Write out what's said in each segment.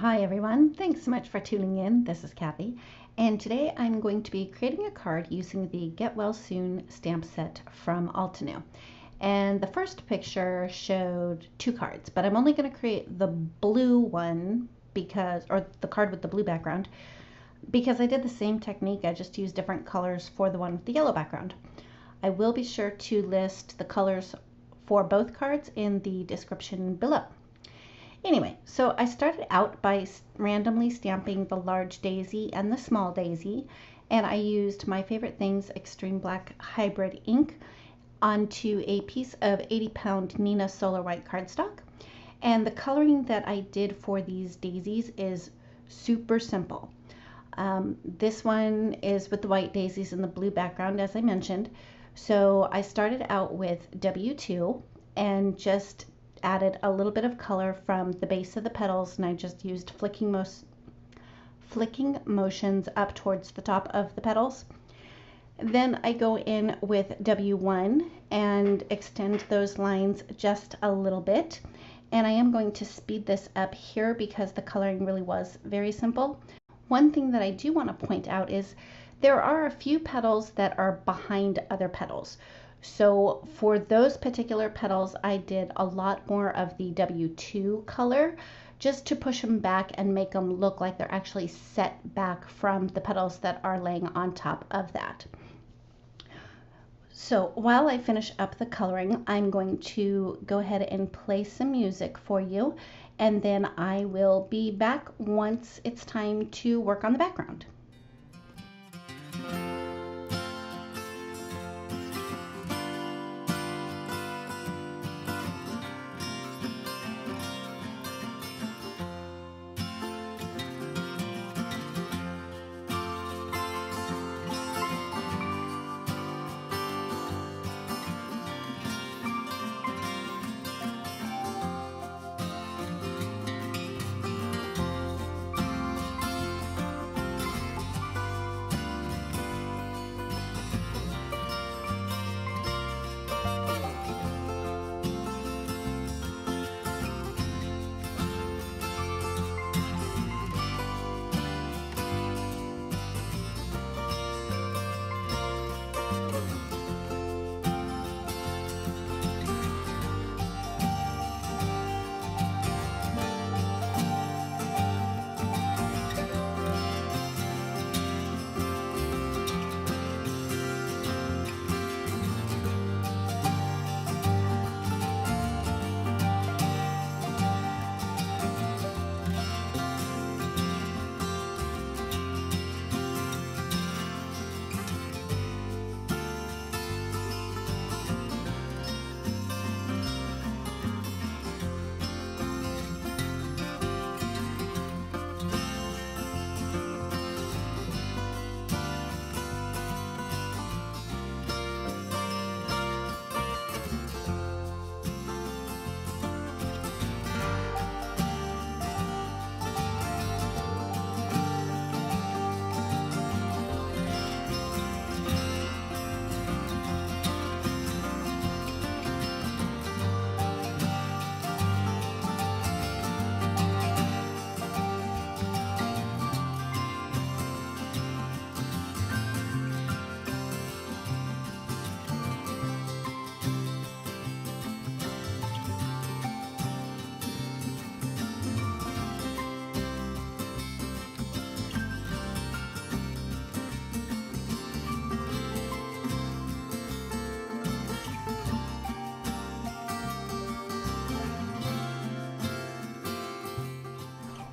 Hi everyone, thanks so much for tuning in. This is Kathy, and today I'm going to be creating a card using the Get Well Soon stamp set from Altenew. And the first picture showed two cards, but I'm only going to create the blue one or the card with the blue background, because I did the same technique. I just used different colors for the one with the yellow background. I will be sure to list the colors for both cards in the description below. Anyway, so I started out by randomly stamping the large daisy and the small daisy, and I used My Favorite Things Extreme Black Hybrid ink onto a piece of 80-pound Nina Solar White cardstock. And the coloring that I did for these daisies is super simple. This one is with the white daisies and the blue background, as I mentioned. So I started out with W2 and just added a little bit of color from the base of the petals, and I just used flicking motions up towards the top of the petals. Then I go in with W1 and extend those lines just a little bit, and I am going to speed this up here because the coloring really was very simple. One thing that I do want to point out is there are a few petals that are behind other petals. So for those particular petals, I did a lot more of the W2 color just to push them back and make them look like they're actually set back from the petals that are laying on top of that. So while I finish up the coloring, I'm going to go ahead and play some music for you, and then I will be back once it's time to work on the background.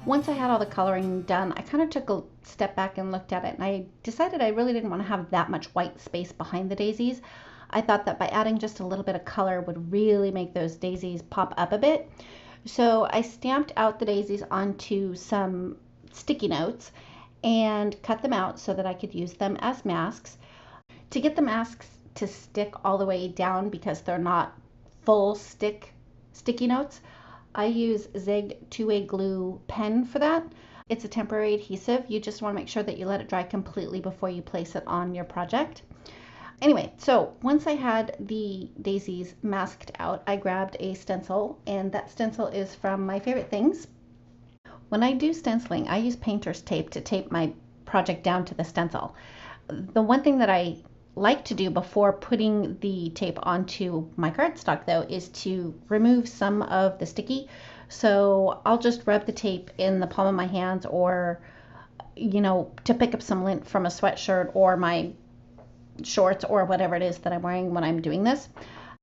Once I had all the coloring done, I kind of took a step back and looked at it, and I decided I really didn't want to have that much white space behind the daisies. I thought that by adding just a little bit of color would really make those daisies pop up a bit. So I stamped out the daisies onto some sticky notes and cut them out so that I could use them as masks. To get the masks to stick all the way down, because they're not full sticky notes, I use Zig 2A glue pen for that. It's a temporary adhesive. You just want to make sure that you let it dry completely before you place it on your project. Anyway, so once I had the daisies masked out, I grabbed a stencil, and that stencil is from My Favorite Things. When I do stenciling, I use painter's tape to tape my project down to the stencil. The one thing that I like to do before putting the tape onto my cardstock though is to remove some of the sticky. So I'll just rub the tape in the palm of my hands, or to pick up some lint from a sweatshirt or my shorts or whatever it is that I'm wearing when I'm doing this.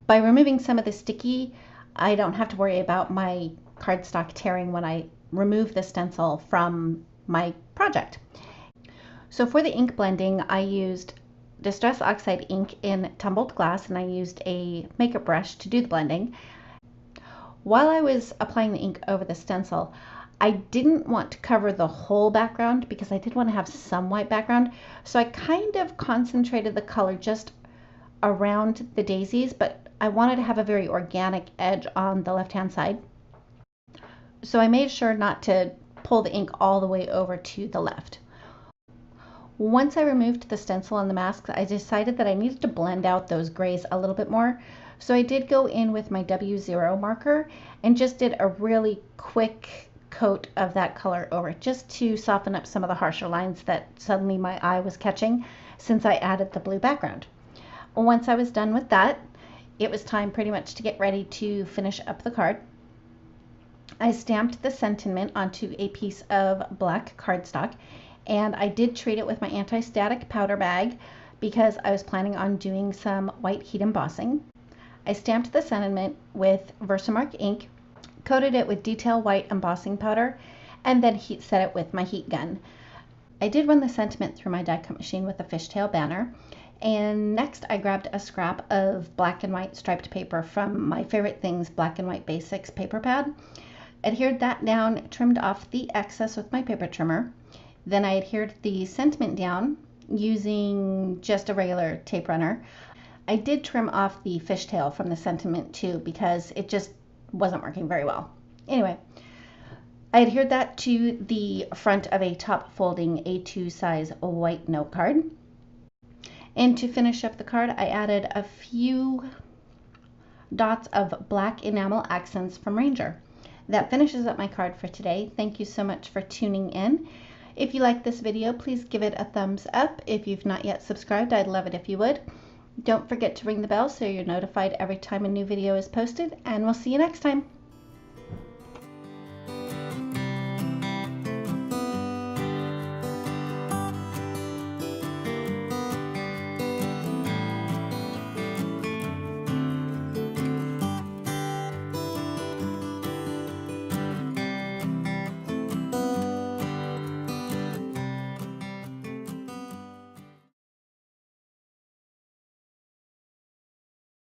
By removing some of the sticky, I don't have to worry about my cardstock tearing when I remove the stencil from my project. So for the ink blending, I used Distress Oxide ink in tumbled glass, and I used a makeup brush to do the blending. While I was applying the ink over the stencil, I didn't want to cover the whole background because I did want to have some white background. So I kind of concentrated the color just around the daisies, but I wanted to have a very organic edge on the left-hand side. So I made sure not to pull the ink all the way over to the left. Once I removed the stencil and the masks, I decided that I needed to blend out those grays a little bit more. So I did go in with my W0 marker and just did a really quick coat of that color over, just to soften up some of the harsher lines that suddenly my eye was catching since I added the blue background. Once I was done with that, it was time pretty much to get ready to finish up the card. I stamped the sentiment onto a piece of black cardstock, and I did treat it with my anti-static powder bag because I was planning on doing some white heat embossing. I stamped the sentiment with Versamark ink, coated it with detail white embossing powder, and then heat set it with my heat gun. I did run the sentiment through my die cut machine with a fishtail banner, and next I grabbed a scrap of black and white striped paper from my favorite things Black and White Basics paper pad, adhered that down, trimmed off the excess with my paper trimmer. Then I adhered the sentiment down using just a regular tape runner. I did trim off the fishtail from the sentiment too because it just wasn't working very well. Anyway, I adhered that to the front of a top folding A2 size white note card. And to finish up the card, I added a few dots of black enamel accents from Ranger. That finishes up my card for today. Thank you so much for tuning in. If you like this video, please give it a thumbs up. If you've not yet subscribed, I'd love it if you would. Don't forget to ring the bell so you're notified every time a new video is posted, and we'll see you next time.